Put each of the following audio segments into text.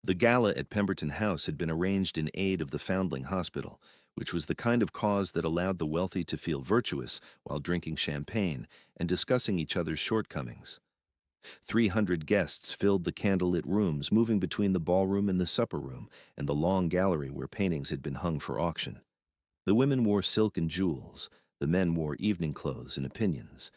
The gala at Pemberton House had been arranged in aid of the Foundling Hospital, which was the kind of cause that allowed the wealthy to feel virtuous while drinking champagne and discussing each other's shortcomings. 300 guests filled the candlelit rooms, moving between the ballroom and the supper room and the long gallery where paintings had been hung for auction. The women wore silk and jewels, the men wore evening clothes and opinions,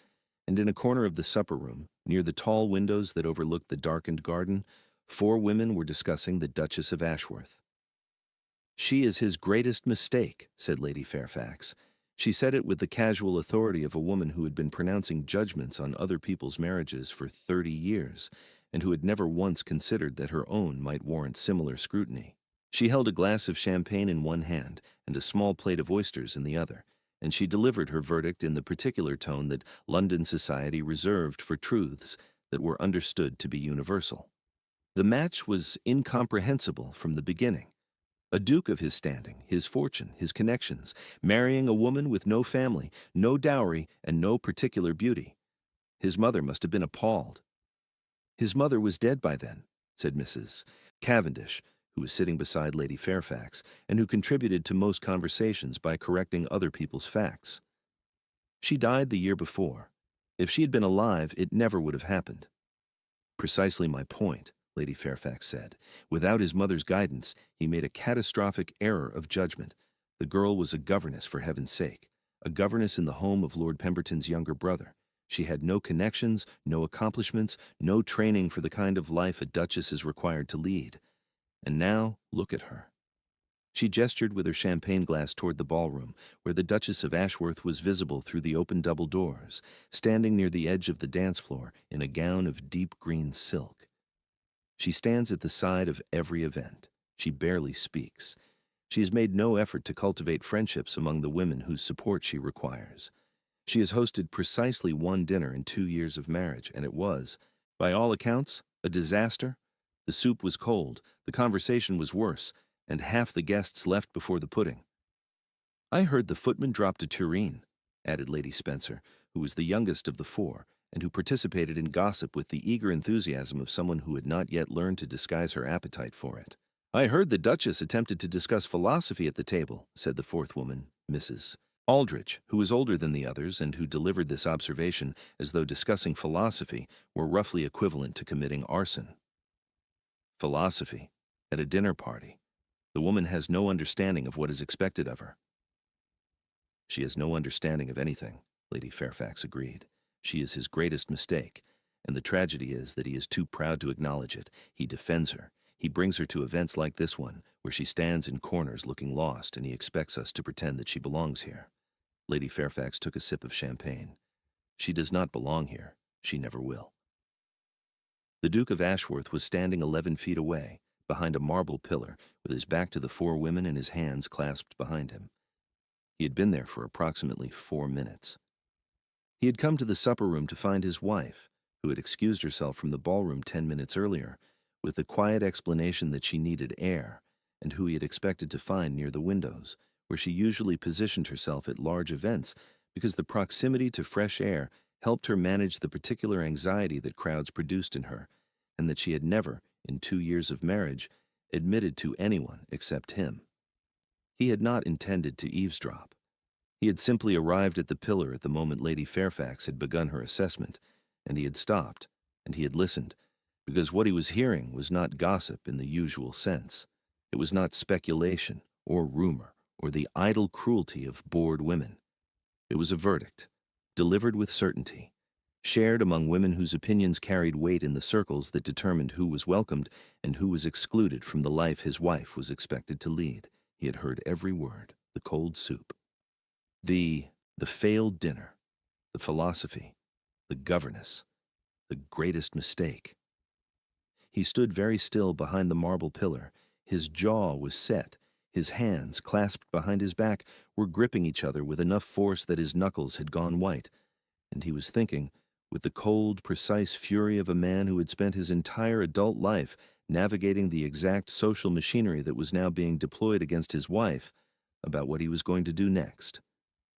and in a corner of the supper room, near the tall windows that overlooked the darkened garden, 4 women were discussing the Duchess of Ashworth. "She is his greatest mistake," said Lady Fairfax. She said it with the casual authority of a woman who had been pronouncing judgments on other people's marriages for 30 years, and who had never once considered that her own might warrant similar scrutiny. She held a glass of champagne in one hand and a small plate of oysters in the other, and she delivered her verdict in the particular tone that London society reserved for truths that were understood to be universal. The match was incomprehensible from the beginning. A duke of his standing, his fortune, his connections, marrying a woman with no family, no dowry, and no particular beauty. His mother must have been appalled. "His mother was dead by then," said Mrs. Cavendish, who was sitting beside Lady Fairfax, and who contributed to most conversations by correcting other people's facts. "She died the year before. If she had been alive, it never would have happened." "Precisely my point," Lady Fairfax said. "Without his mother's guidance, he made a catastrophic error of judgment. The girl was a governess, for heaven's sake, a governess in the home of Lord Pemberton's younger brother. She had no connections, no accomplishments, no training for the kind of life a duchess is required to lead. And now, look at her." She gestured with her champagne glass toward the ballroom, where the Duchess of Ashworth was visible through the open double doors, standing near the edge of the dance floor in a gown of deep green silk. She stands at the side of every event. She barely speaks. She has made no effort to cultivate friendships among the women whose support she requires. She has hosted precisely one dinner in 2 years of marriage, and it was, by all accounts, a disaster. The soup was cold, the conversation was worse, and half the guests left before the pudding. "I heard the footman drop to tureen," added Lady Spencer, who was the youngest of the 4, and who participated in gossip with the eager enthusiasm of someone who had not yet learned to disguise her appetite for it. "I heard the Duchess attempted to discuss philosophy at the table," said the 4th woman, Mrs. Aldrich, who was older than the others and who delivered this observation as though discussing philosophy were roughly equivalent to committing arson. "Philosophy? At a dinner party? The woman has no understanding of what is expected of her." "She has no understanding of anything," Lady Fairfax agreed. "She is his greatest mistake, and the tragedy is that he is too proud to acknowledge it. He defends her. He brings her to events like this one, where she stands in corners looking lost, and he expects us to pretend that she belongs here." Lady Fairfax took a sip of champagne. "She does not belong here. She never will." The Duke of Ashworth was standing 11 feet away, behind a marble pillar, with his back to the 4 women and his hands clasped behind him. He had been there for approximately 4 minutes. He had come to the supper room to find his wife, who had excused herself from the ballroom 10 minutes earlier, with the quiet explanation that she needed air, and who he had expected to find near the windows, where she usually positioned herself at large events, because the proximity to fresh air helped her manage the particular anxiety that crowds produced in her, and that she had never, in 2 years of marriage, admitted to anyone except him. He had not intended to eavesdrop. He had simply arrived at the pillar at the moment Lady Fairfax had begun her assessment, and he had stopped, and he had listened, because what he was hearing was not gossip in the usual sense. It was not speculation or rumor or the idle cruelty of bored women. It was a verdict, delivered with certainty, shared among women whose opinions carried weight in the circles that determined who was welcomed and who was excluded from the life his wife was expected to lead. He had heard every word, the cold soup. The failed dinner, the philosophy, the governess, the greatest mistake. He stood very still behind the marble pillar. His jaw was set. His hands, clasped behind his back, were gripping each other with enough force that his knuckles had gone white. And he was thinking, with the cold, precise fury of a man who had spent his entire adult life navigating the exact social machinery that was now being deployed against his wife, about what he was going to do next.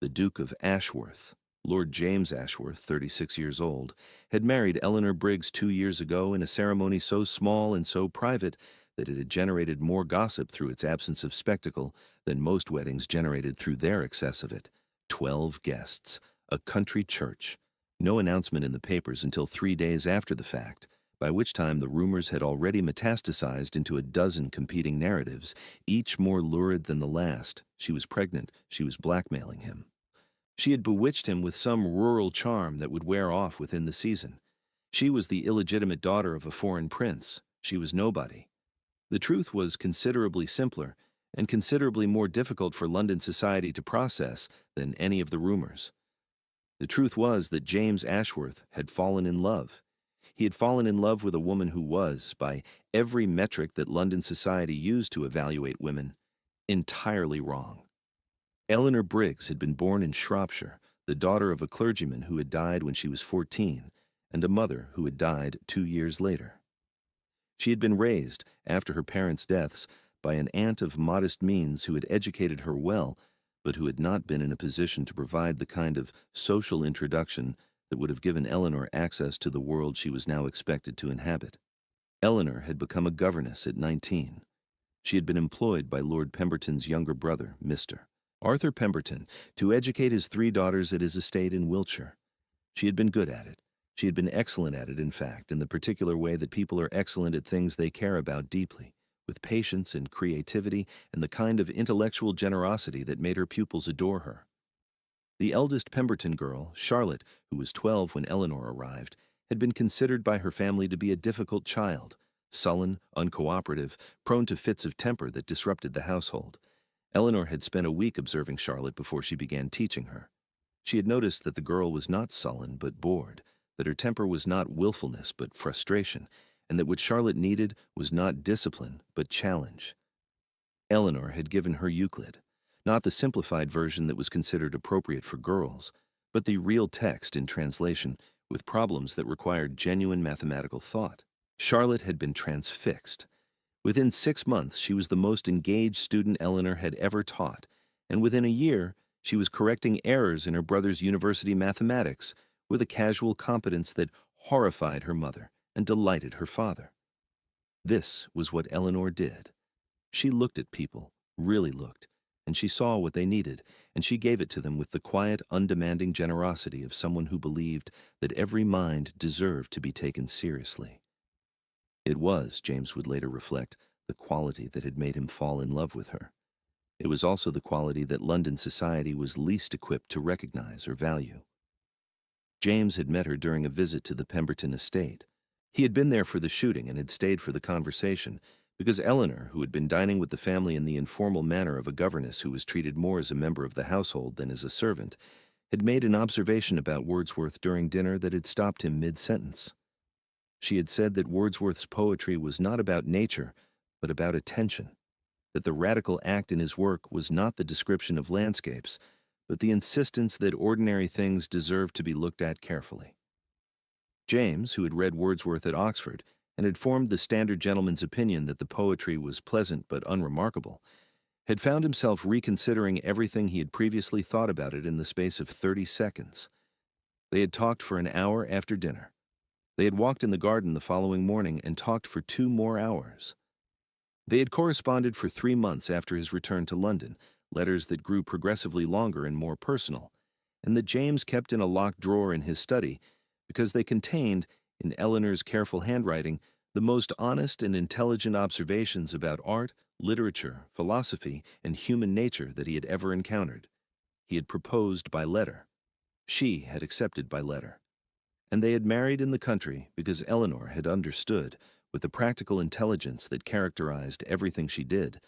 The Duke of Ashworth, Lord James Ashworth, 36 years old, had married Eleanor Briggs 2 years ago in a ceremony so small and so private that it had generated more gossip through its absence of spectacle than most weddings generated through their excess of it. 12 guests, a country church, no announcement in the papers until 3 days after the fact, by which time the rumors had already metastasized into a dozen competing narratives, each more lurid than the last. She was pregnant, she was blackmailing him. She had bewitched him with some rural charm that would wear off within the season. She was the illegitimate daughter of a foreign prince. She was nobody. The truth was considerably simpler and considerably more difficult for London society to process than any of the rumors. The truth was that James Ashworth had fallen in love. He had fallen in love with a woman who was, by every metric that London society used to evaluate women, entirely wrong. Eleanor Briggs had been born in Shropshire, the daughter of a clergyman who had died when she was 14, and a mother who had died 2 years later. She had been raised, after her parents' deaths, by an aunt of modest means who had educated her well, but who had not been in a position to provide the kind of social introduction that would have given Eleanor access to the world she was now expected to inhabit. Eleanor had become a governess at 19. She had been employed by Lord Pemberton's younger brother, Mr. Arthur Pemberton, to educate his 3 daughters at his estate in Wiltshire. She had been good at it. She had been excellent at it, in fact, in the particular way that people are excellent at things they care about deeply, with patience and creativity and the kind of intellectual generosity that made her pupils adore her. The eldest Pemberton girl, Charlotte, who was 12 when Eleanor arrived, had been considered by her family to be a difficult child, sullen, uncooperative, prone to fits of temper that disrupted the household. Eleanor had spent a week observing Charlotte before she began teaching her. She had noticed that the girl was not sullen but bored, that her temper was not willfulness but frustration, and that what Charlotte needed was not discipline but challenge. Eleanor had given her Euclid, not the simplified version that was considered appropriate for girls, but the real text in translation with problems that required genuine mathematical thought. Charlotte had been transfixed. Within 6 months, she was the most engaged student Eleanor had ever taught, and within a year, she was correcting errors in her brother's university mathematics with a casual competence that horrified her mother and delighted her father. This was what Eleanor did. She looked at people, really looked, and she saw what they needed, and she gave it to them with the quiet, undemanding generosity of someone who believed that every mind deserved to be taken seriously. It was, James would later reflect, the quality that had made him fall in love with her. It was also the quality that London society was least equipped to recognize or value. James had met her during a visit to the Pemberton estate. He had been there for the shooting and had stayed for the conversation, because Eleanor, who had been dining with the family in the informal manner of a governess who was treated more as a member of the household than as a servant, had made an observation about Wordsworth during dinner that had stopped him mid-sentence. She had said that Wordsworth's poetry was not about nature, but about attention, that the radical act in his work was not the description of landscapes, but the insistence that ordinary things deserved to be looked at carefully. James, who had read Wordsworth at Oxford and had formed the standard gentleman's opinion that the poetry was pleasant but unremarkable, had found himself reconsidering everything he had previously thought about it in the space of 30 seconds. They had talked for an hour after dinner. They had walked in the garden the following morning and talked for 2 more hours. They had corresponded for 3 months after his return to London, letters that grew progressively longer and more personal, and that James kept in a locked drawer in his study because they contained, in Eleanor's careful handwriting, the most honest and intelligent observations about art, literature, philosophy, and human nature that he had ever encountered. He had proposed by letter. She had accepted by letter. And they had married in the country because Eleanor had understood, with the practical intelligence that characterized everything she did,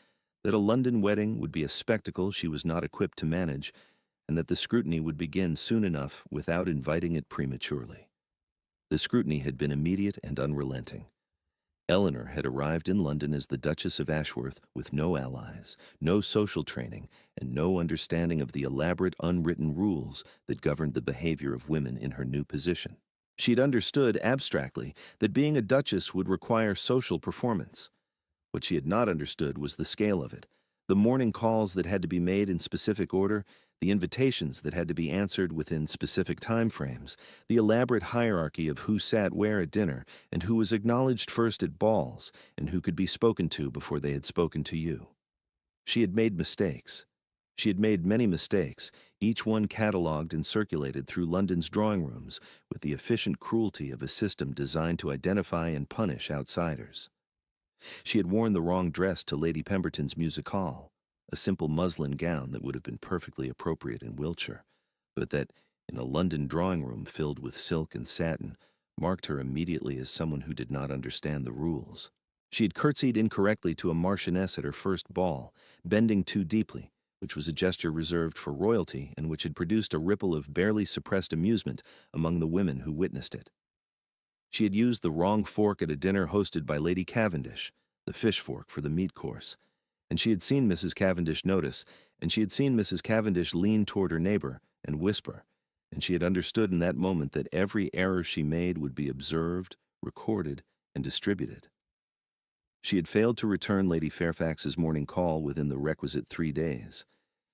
that a London wedding would be a spectacle she was not equipped to manage, and that the scrutiny would begin soon enough without inviting it prematurely. The scrutiny had been immediate and unrelenting. Eleanor had arrived in London as the Duchess of Ashworth with no allies, no social training, and no understanding of the elaborate unwritten rules that governed the behavior of women in her new position. She'd understood abstractly that being a duchess would require social performance. What she had not understood was the scale of it, The morning calls that had to be made in specific order, the invitations that had to be answered within specific time frames, the elaborate hierarchy of who sat where at dinner and who was acknowledged first at balls and who could be spoken to before they had spoken to you. She had made mistakes. She had made many mistakes, each one catalogued and circulated through London's drawing rooms with the efficient cruelty of a system designed to identify and punish outsiders. She had worn the wrong dress to Lady Pemberton's music hall, a simple muslin gown that would have been perfectly appropriate in Wiltshire, but that, in a London drawing room filled with silk and satin, marked her immediately as someone who did not understand the rules. She had curtsied incorrectly to a marchioness at her first ball, bending too deeply, which was a gesture reserved for royalty and which had produced a ripple of barely suppressed amusement among the women who witnessed it. She had used the wrong fork at a dinner hosted by Lady Cavendish, the fish fork for the meat course, and she had seen Mrs. Cavendish notice, and she had seen Mrs. Cavendish lean toward her neighbor and whisper, and she had understood in that moment that every error she made would be observed, recorded, and distributed. She had failed to return Lady Fairfax's morning call within the requisite 3 days.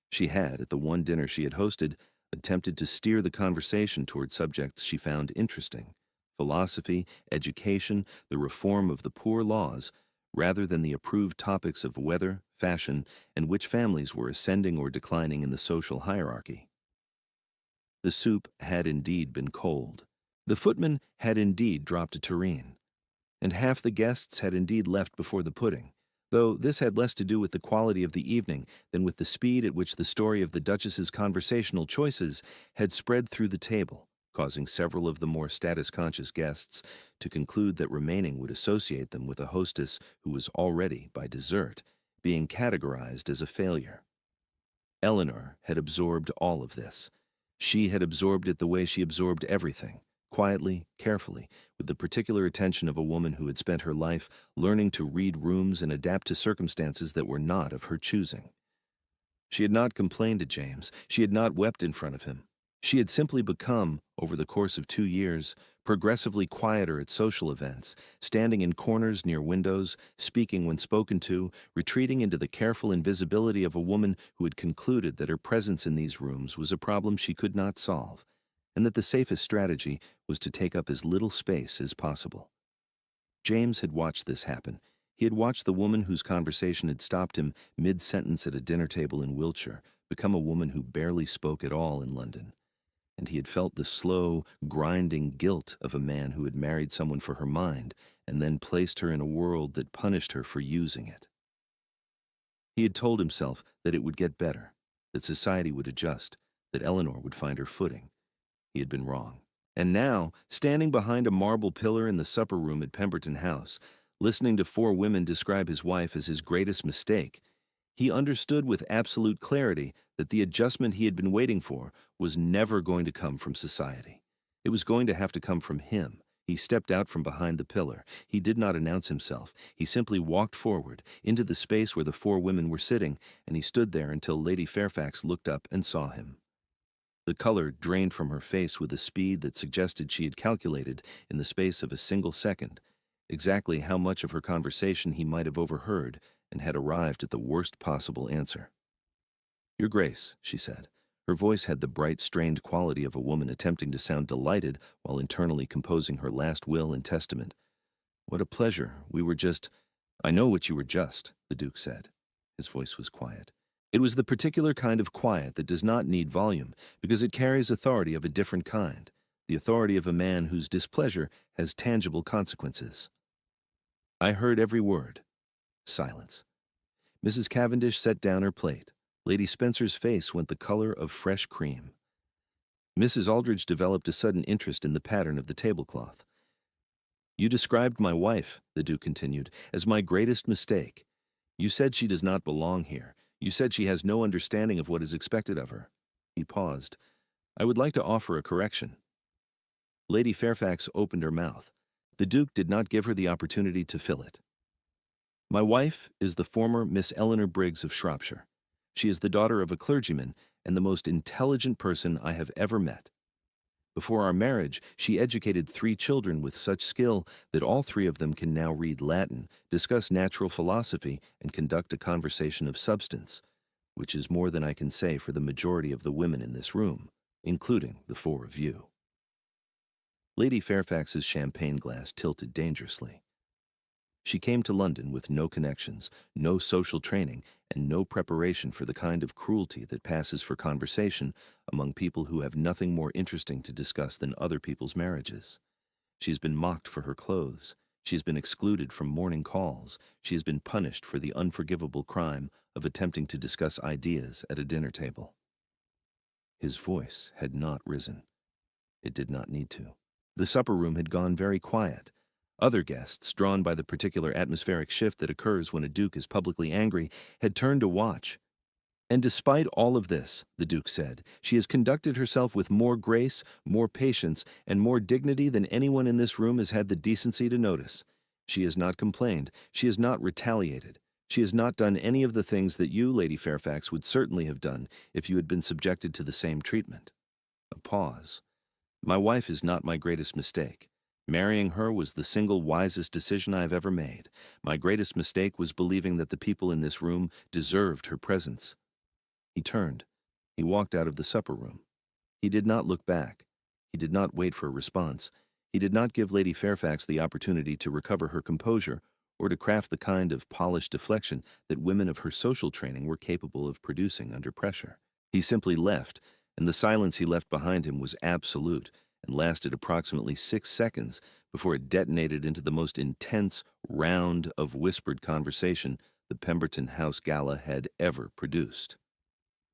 She had, at the one dinner she had hosted, attempted to steer the conversation toward subjects she found interesting: philosophy, education, the reform of the poor laws, rather than the approved topics of weather, fashion, and which families were ascending or declining in the social hierarchy. The soup had indeed been cold. The footman had indeed dropped a tureen, and half the guests had indeed left before the pudding, though this had less to do with the quality of the evening than with the speed at which the story of the Duchess's conversational choices had spread through the table, causing several of the more status-conscious guests to conclude that remaining would associate them with a hostess who was already, by dessert, being categorized as a failure. Eleanor had absorbed all of this. She had absorbed it the way she absorbed everything, quietly, carefully, with the particular attention of a woman who had spent her life learning to read rooms and adapt to circumstances that were not of her choosing. She had not complained to James. She had not wept in front of him. She had simply become, over the course of 2 years, progressively quieter at social events, standing in corners near windows, speaking when spoken to, retreating into the careful invisibility of a woman who had concluded that her presence in these rooms was a problem she could not solve, and that the safest strategy was to take up as little space as possible. James had watched this happen. He had watched the woman whose conversation had stopped him mid-sentence at a dinner table in Wiltshire become a woman who barely spoke at all in London, and he had felt the slow, grinding guilt of a man who had married someone for her mind and then placed her in a world that punished her for using it. He had told himself that it would get better, that society would adjust, that Eleanor would find her footing. He had been wrong. And now, standing behind a marble pillar in the supper room at Pemberton House, listening to 4 women describe his wife as his greatest mistake, he understood with absolute clarity that the adjustment he had been waiting for was never going to come from society. It was going to have to come from him. He stepped out from behind the pillar. He did not announce himself. He simply walked forward, into the space where the 4 women were sitting, and he stood there until Lady Fairfax looked up and saw him. The color drained from her face with a speed that suggested she had calculated, in the space of a single second, exactly how much of her conversation he might have overheard, and had arrived at the worst possible answer. "Your Grace," she said. Her voice had the bright, strained quality of a woman attempting to sound delighted while internally composing her last will and testament. "What a pleasure. We were just—" "I know what you were just," the Duke said. His voice was quiet. It was the particular kind of quiet that does not need volume, because it carries authority of a different kind, the authority of a man whose displeasure has tangible consequences. "I heard every word." Silence. Mrs. Cavendish set down her plate. Lady Spencer's face went the color of fresh cream. Mrs. Aldridge developed a sudden interest in the pattern of the tablecloth. "You described my wife," the Duke continued, "as my greatest mistake. You said she does not belong here. You said she has no understanding of what is expected of her." He paused. "I would like to offer a correction." Lady Fairfax opened her mouth. The Duke did not give her the opportunity to fill it. "My wife is the former Miss Eleanor Briggs of Shropshire. She is the daughter of a clergyman and the most intelligent person I have ever met. Before our marriage, she educated 3 children with such skill that all 3 of them can now read Latin, discuss natural philosophy, and conduct a conversation of substance, which is more than I can say for the majority of the women in this room, including the 4 of you." Lady Fairfax's champagne glass tilted dangerously. She came to London with no connections, no social training, and no preparation for the kind of cruelty that passes for conversation among people who have nothing more interesting to discuss than other people's marriages. She has been mocked for her clothes. She has been excluded from morning calls. She has been punished for the unforgivable crime of attempting to discuss ideas at a dinner table. His voice had not risen. It did not need to. The supper room had gone very quiet. Other guests, drawn by the particular atmospheric shift that occurs when a duke is publicly angry, had turned to watch. "And despite all of this," the duke said, "she has conducted herself with more grace, more patience, and more dignity than anyone in this room has had the decency to notice. She has not complained. She has not retaliated. She has not done any of the things that you, Lady Fairfax, would certainly have done if you had been subjected to the same treatment." A pause. "My wife is not my greatest mistake. Marrying her was the single wisest decision I have ever made. My greatest mistake was believing that the people in this room deserved her presence." He turned. He walked out of the supper room. He did not look back. He did not wait for a response. He did not give Lady Fairfax the opportunity to recover her composure or to craft the kind of polished deflection that women of her social training were capable of producing under pressure. He simply left, and the silence he left behind him was absolute and lasted approximately 6 seconds before it detonated into the most intense round of whispered conversation the Pemberton House Gala had ever produced.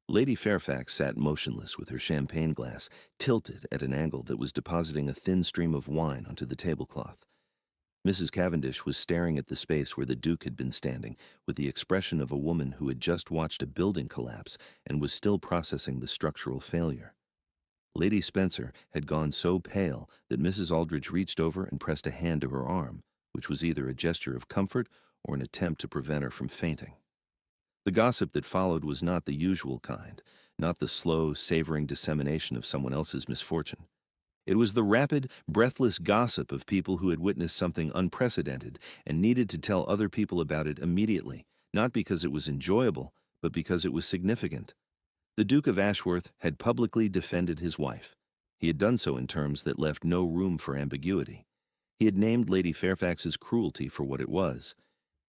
Lady Fairfax sat motionless with her champagne glass tilted at an angle that was depositing a thin stream of wine onto the tablecloth. Mrs. Cavendish was staring at the space where the Duke had been standing with the expression of a woman who had just watched a building collapse and was still processing the structural failure. Lady Spencer had gone so pale that Mrs. Aldrich reached over and pressed a hand to her arm, which was either a gesture of comfort or an attempt to prevent her from fainting. The gossip that followed was not the usual kind, not the slow, savoring dissemination of someone else's misfortune. It was the rapid, breathless gossip of people who had witnessed something unprecedented and needed to tell other people about it immediately, not because it was enjoyable, but because it was significant. The Duke of Ashworth had publicly defended his wife. He had done so in terms that left no room for ambiguity. He had named Lady Fairfax's cruelty for what it was,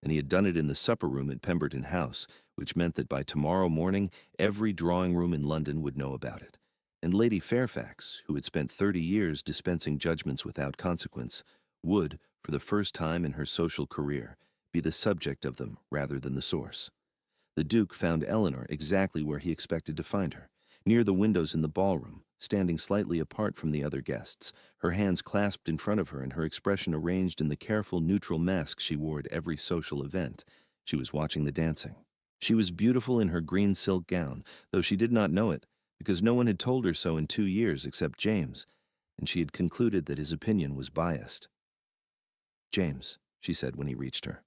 and he had done it in the supper room at Pemberton House, which meant that by tomorrow morning every drawing room in London would know about it. And Lady Fairfax, who had spent 30 years dispensing judgments without consequence, would, for the first time in her social career, be the subject of them rather than the source. The Duke found Eleanor exactly where he expected to find her, near the windows in the ballroom, standing slightly apart from the other guests, her hands clasped in front of her and her expression arranged in the careful, neutral mask she wore at every social event. She was watching the dancing. She was beautiful in her green silk gown, though she did not know it, because no one had told her so in 2 years except James, and she had concluded that his opinion was biased. "James," she said when he reached her.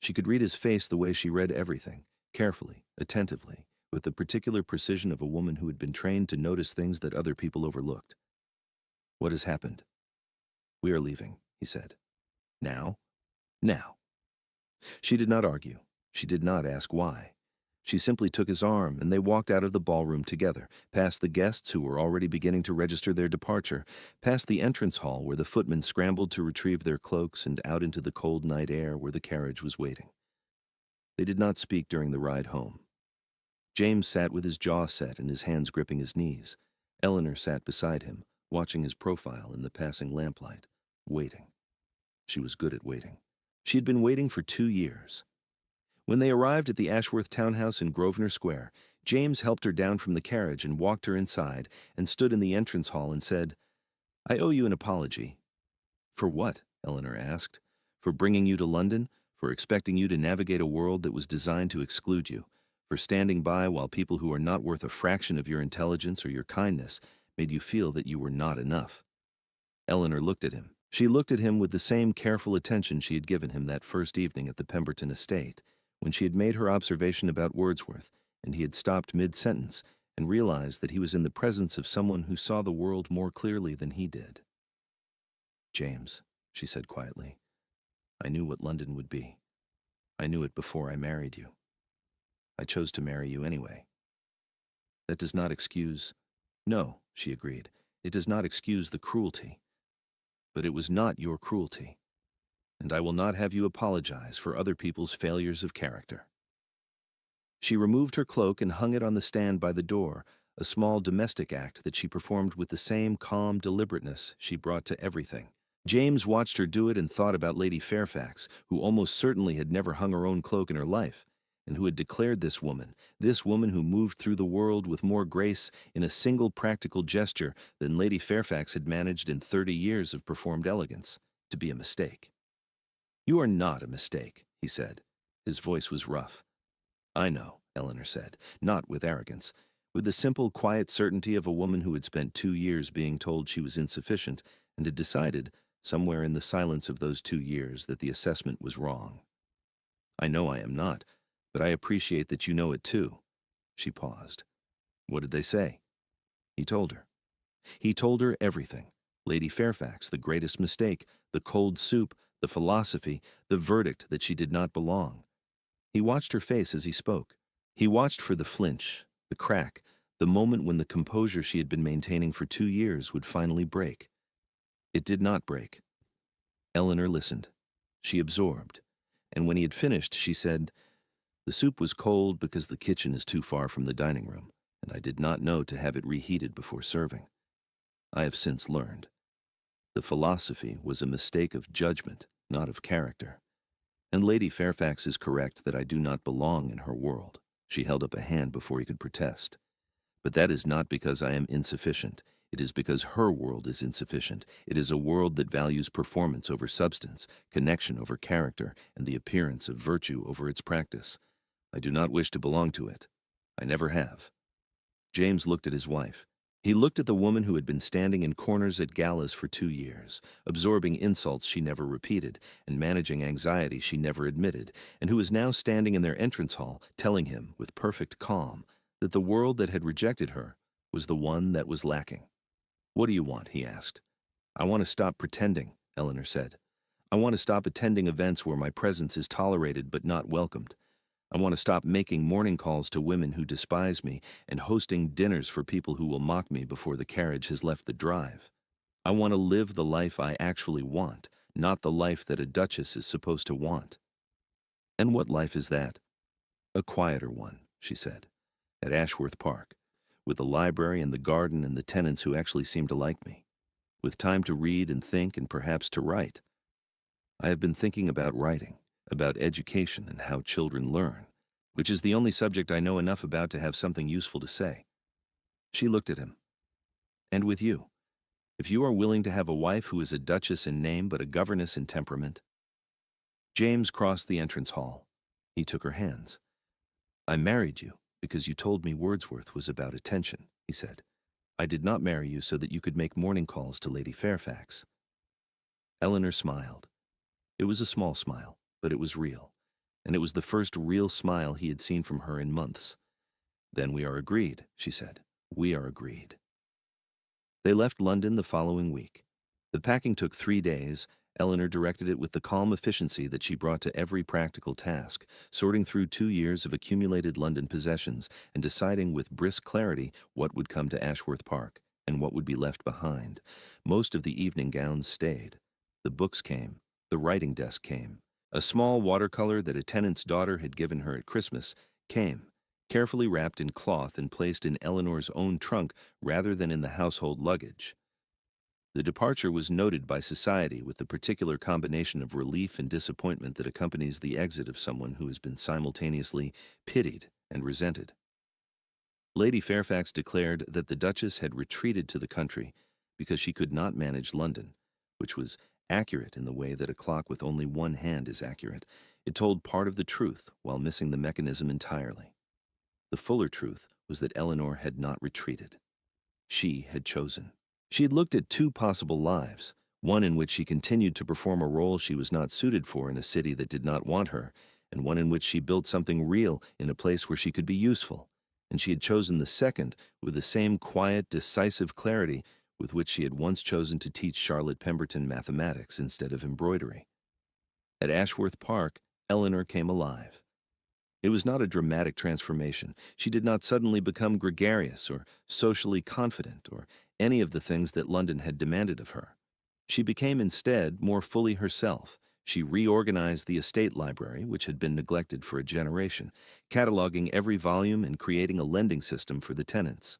She could read his face the way she read everything, carefully, attentively, with the particular precision of a woman who had been trained to notice things that other people overlooked. "What has happened?" "We are leaving," he said. "Now?" "Now." She did not argue. She did not ask why. She simply took his arm, and they walked out of the ballroom together, past the guests who were already beginning to register their departure, past the entrance hall where the footmen scrambled to retrieve their cloaks, and out into the cold night air where the carriage was waiting. They did not speak during the ride home. James sat with his jaw set and his hands gripping his knees. Eleanor sat beside him, watching his profile in the passing lamplight, waiting. She was good at waiting. She had been waiting for 2 years. When they arrived at the Ashworth townhouse in Grosvenor Square, James helped her down from the carriage and walked her inside and stood in the entrance hall and said, "I owe you an apology." "For what?" Eleanor asked. "For bringing you to London? For expecting you to navigate a world that was designed to exclude you? For standing by while people who are not worth a fraction of your intelligence or your kindness made you feel that you were not enough?" Eleanor looked at him. She looked at him with the same careful attention she had given him that first evening at the Pemberton estate, when she had made her observation about Wordsworth, and he had stopped mid-sentence and realized that he was in the presence of someone who saw the world more clearly than he did. "James," she said quietly, "I knew what London would be. I knew it before I married you. I chose to marry you anyway. That does not excuse—" "No," she agreed, "it does not excuse the cruelty. But it was not your cruelty, and I will not have you apologize for other people's failures of character." She removed her cloak and hung it on the stand by the door, a small domestic act that she performed with the same calm deliberateness she brought to everything. James watched her do it and thought about Lady Fairfax, who almost certainly had never hung her own cloak in her life, and who had declared this woman who moved through the world with more grace in a single practical gesture than Lady Fairfax had managed in 30 years of performed elegance, to be a mistake. "You are not a mistake," he said. His voice was rough. "I know," Eleanor said, not with arrogance, with the simple, quiet certainty of a woman who had spent 2 years being told she was insufficient and had decided, somewhere in the silence of those 2 years, that the assessment was wrong. "I know I am not, but I appreciate that you know it too." She paused. "What did they say?" He told her. He told her everything. Lady Fairfax, the greatest mistake, the cold soup, the philosophy, the verdict that she did not belong. He watched her face as he spoke. He watched for the flinch, the crack, the moment when the composure she had been maintaining for 2 years would finally break. It did not break. Eleanor listened. She absorbed. And when he had finished, she said, "The soup was cold because the kitchen is too far from the dining room, and I did not know to have it reheated before serving. I have since learned. The philosophy was a mistake of judgment, not of character. And Lady Fairfax is correct that I do not belong in her world." She held up a hand before he could protest. "But that is not because I am insufficient. It is because her world is insufficient. It is a world that values performance over substance, connection over character, and the appearance of virtue over its practice. I do not wish to belong to it. I never have." James looked at his wife. He looked at the woman who had been standing in corners at galas for 2 years, absorbing insults she never repeated, and managing anxiety she never admitted, and who was now standing in their entrance hall, telling him, with perfect calm, that the world that had rejected her was the one that was lacking. "What do you want?" he asked. "I want to stop pretending," Eleanor said. "I want to stop attending events where my presence is tolerated but not welcomed. I want to stop making morning calls to women who despise me and hosting dinners for people who will mock me before the carriage has left the drive. I want to live the life I actually want, not the life that a duchess is supposed to want." "And what life is that?" "A quieter one," she said, "at Ashworth Park, with the library and the garden and the tenants who actually seem to like me, with time to read and think and perhaps to write. I have been thinking about writing, about education and how children learn, which is the only subject I know enough about to have something useful to say." She looked at him. "And with you, if you are willing to have a wife who is a duchess in name but a governess in temperament." James crossed the entrance hall. He took her hands. "I married you because you told me Wordsworth was about attention," he said. "I did not marry you so that you could make morning calls to Lady Fairfax." Eleanor smiled. It was a small smile, but it was real, and it was the first real smile he had seen from her in months. "Then we are agreed," she said. "We are agreed." They left London the following week. The packing took 3 days. Eleanor directed it with the calm efficiency that she brought to every practical task, sorting through 2 years of accumulated London possessions and deciding with brisk clarity what would come to Ashworth Park and what would be left behind. Most of the evening gowns stayed. The books came. The writing desk came. A small watercolor that a tenant's daughter had given her at Christmas came, carefully wrapped in cloth and placed in Eleanor's own trunk rather than in the household luggage. The departure was noted by society with the particular combination of relief and disappointment that accompanies the exit of someone who has been simultaneously pitied and resented. Lady Fairfax declared that the Duchess had retreated to the country because she could not manage London, which was accurate in the way that a clock with only one hand is accurate. It told part of the truth while missing the mechanism entirely. The fuller truth was that Eleanor had not retreated. She had chosen. She had looked at 2 possible lives, one in which she continued to perform a role she was not suited for in a city that did not want her, and one in which she built something real in a place where she could be useful. and she had chosen the second with the same quiet, decisive clarity with which she had once chosen to teach Charlotte Pemberton mathematics instead of embroidery. At Ashworth Park, Eleanor came alive. It was not a dramatic transformation. She did not suddenly become gregarious or socially confident or any of the things that London had demanded of her. She became instead more fully herself. She reorganized the estate library, which had been neglected for a generation, cataloging every volume and creating a lending system for the tenants.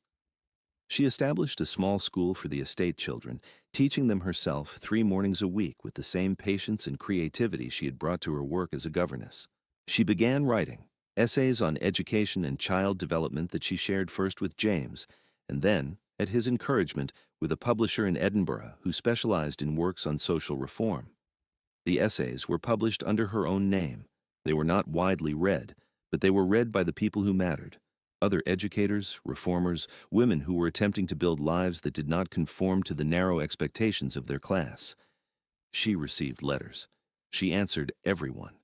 She established a small school for the estate children, teaching them herself 3 mornings a week with the same patience and creativity she had brought to her work as a governess. She began writing essays on education and child development that she shared first with James, and then, at his encouragement, with a publisher in Edinburgh who specialized in works on social reform. The essays were published under her own name. They were not widely read, but they were read by the people who mattered. Other educators, reformers, women who were attempting to build lives that did not conform to the narrow expectations of their class. She received letters. She answered everyone.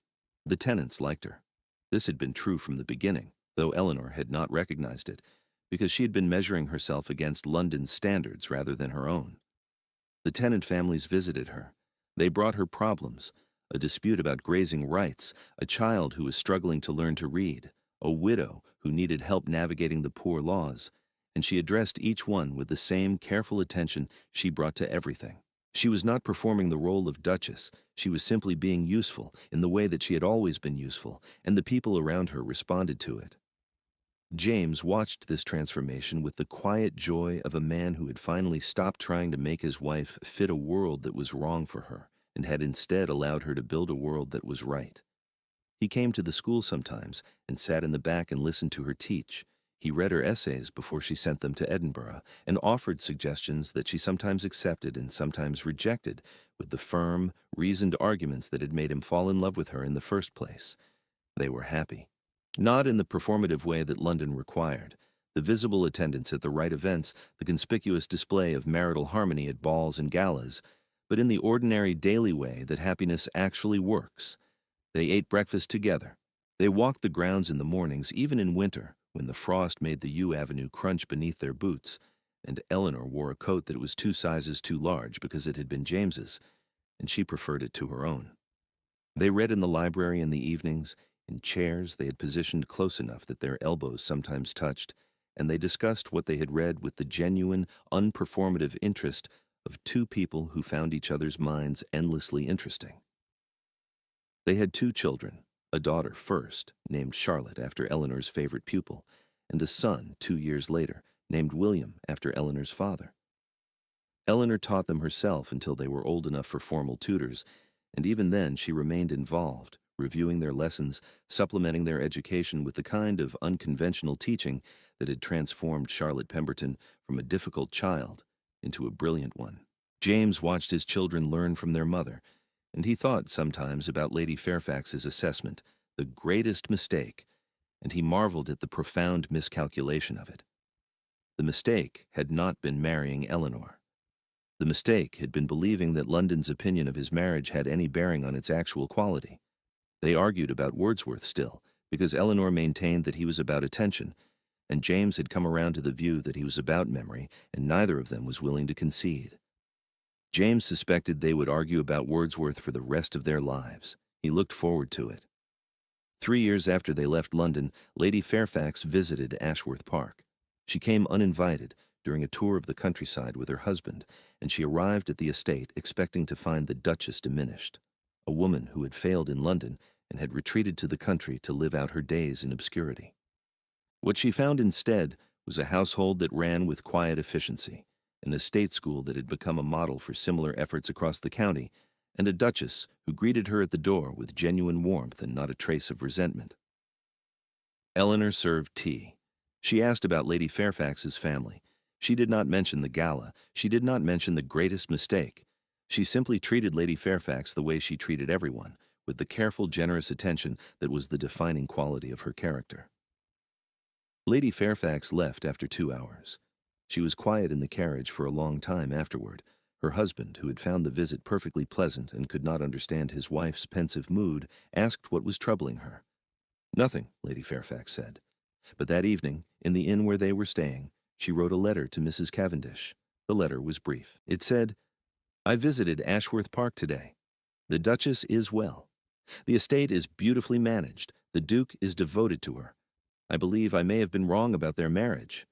The tenants liked her. This had been true from the beginning, though Eleanor had not recognized it, because she had been measuring herself against London's standards rather than her own. The tenant families visited her. They brought her problems, a dispute about grazing rights, a child who was struggling to learn to read, a widow who needed help navigating the poor laws, and she addressed each one with the same careful attention she brought to everything. She was not performing the role of Duchess. She was simply being useful in the way that she had always been useful, and the people around her responded to it. James watched this transformation with the quiet joy of a man who had finally stopped trying to make his wife fit a world that was wrong for her, and had instead allowed her to build a world that was right. He came to the school sometimes and sat in the back and listened to her teach. He read her essays before she sent them to Edinburgh and offered suggestions that she sometimes accepted and sometimes rejected with the firm, reasoned arguments that had made him fall in love with her in the first place. They were happy. Not in the performative way that London required, the visible attendance at the right events, the conspicuous display of marital harmony at balls and galas, but in the ordinary daily way that happiness actually works. They ate breakfast together. They walked the grounds in the mornings, even in winter, when the frost made the yew avenue crunch beneath their boots, and Eleanor wore a coat that was 2 sizes too large because it had been James's, and she preferred it to her own. They read in the library in the evenings, in chairs they had positioned close enough that their elbows sometimes touched, and they discussed what they had read with the genuine, unperformative interest of 2 people who found each other's minds endlessly interesting. They had 2 children, a daughter first, named Charlotte after Eleanor's favorite pupil, and a son 2 years later, named William after Eleanor's father. Eleanor taught them herself until they were old enough for formal tutors, and even then she remained involved, reviewing their lessons, supplementing their education with the kind of unconventional teaching that had transformed Charlotte Pemberton from a difficult child into a brilliant one. James watched his children learn from their mother, and he thought sometimes about Lady Fairfax's assessment, the greatest mistake, and he marveled at the profound miscalculation of it. The mistake had not been marrying Eleanor. The mistake had been believing that London's opinion of his marriage had any bearing on its actual quality. They argued about Wordsworth still, because Eleanor maintained that he was about attention, and James had come around to the view that he was about memory, and neither of them was willing to concede. James suspected they would argue about Wordsworth for the rest of their lives. He looked forward to it. 3 years after they left London, Lady Fairfax visited Ashworth Park. She came uninvited during a tour of the countryside with her husband, and she arrived at the estate expecting to find the Duchess diminished, a woman who had failed in London and had retreated to the country to live out her days in obscurity. What she found instead was a household that ran with quiet efficiency, an estate school that had become a model for similar efforts across the county, and a duchess who greeted her at the door with genuine warmth and not a trace of resentment. Eleanor served tea. She asked about Lady Fairfax's family. She did not mention the Gala. She did not mention the greatest mistake. She simply treated Lady Fairfax the way she treated everyone, with the careful, generous attention that was the defining quality of her character. Lady Fairfax left after 2 hours. She was quiet in the carriage for a long time afterward. Her husband, who had found the visit perfectly pleasant and could not understand his wife's pensive mood, asked what was troubling her. "Nothing," Lady Fairfax said. But that evening, in the inn where they were staying, she wrote a letter to Mrs. Cavendish. The letter was brief. It said, "I visited Ashworth Park today. The Duchess is well. The estate is beautifully managed. The Duke is devoted to her. I believe I may have been wrong about their marriage."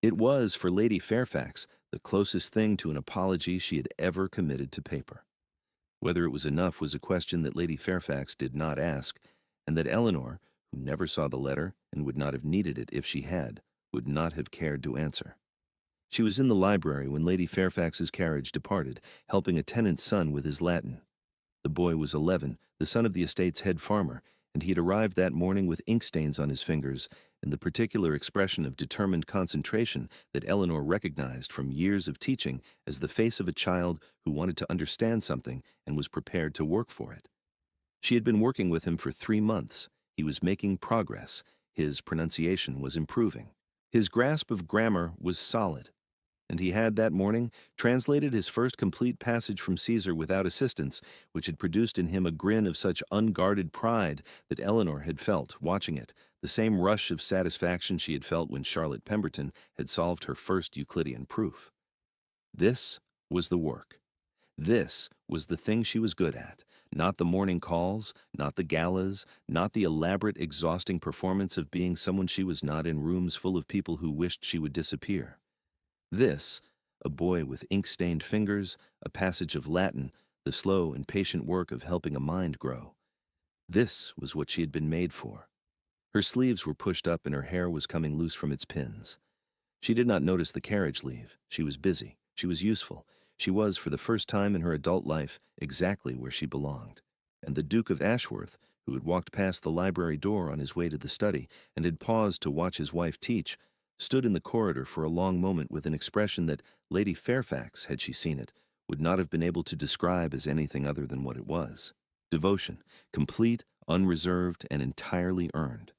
It was, for Lady Fairfax, the closest thing to an apology she had ever committed to paper. Whether it was enough was a question that Lady Fairfax did not ask, and that Eleanor, who never saw the letter and would not have needed it if she had, would not have cared to answer. She was in the library when Lady Fairfax's carriage departed, helping a tenant's son with his Latin. The boy was 11, the son of the estate's head farmer, and he had arrived that morning with ink stains on his fingers and the particular expression of determined concentration that Eleanor recognized from years of teaching as the face of a child who wanted to understand something and was prepared to work for it. She had been working with him for 3 months. He was making progress. His pronunciation was improving. His grasp of grammar was solid. And he had that morning translated his first complete passage from Caesar without assistance, which had produced in him a grin of such unguarded pride that Eleanor had felt, watching it, the same rush of satisfaction she had felt when Charlotte Pemberton had solved her first Euclidean proof. This was the work. This was the thing she was good at, not the morning calls, not the galas, not the elaborate, exhausting performance of being someone she was not in rooms full of people who wished she would disappear. This, a boy with ink-stained fingers, a passage of Latin, the slow and patient work of helping a mind grow. This was what she had been made for. Her sleeves were pushed up and her hair was coming loose from its pins. She did not notice the carriage leave. She was busy. She was useful. She was, for the first time in her adult life, exactly where she belonged. And the Duke of Ashworth, who had walked past the library door on his way to the study and had paused to watch his wife teach, stood in the corridor for a long moment with an expression that Lady Fairfax, had she seen it, would not have been able to describe as anything other than what it was. Devotion, complete, unreserved, and entirely earned.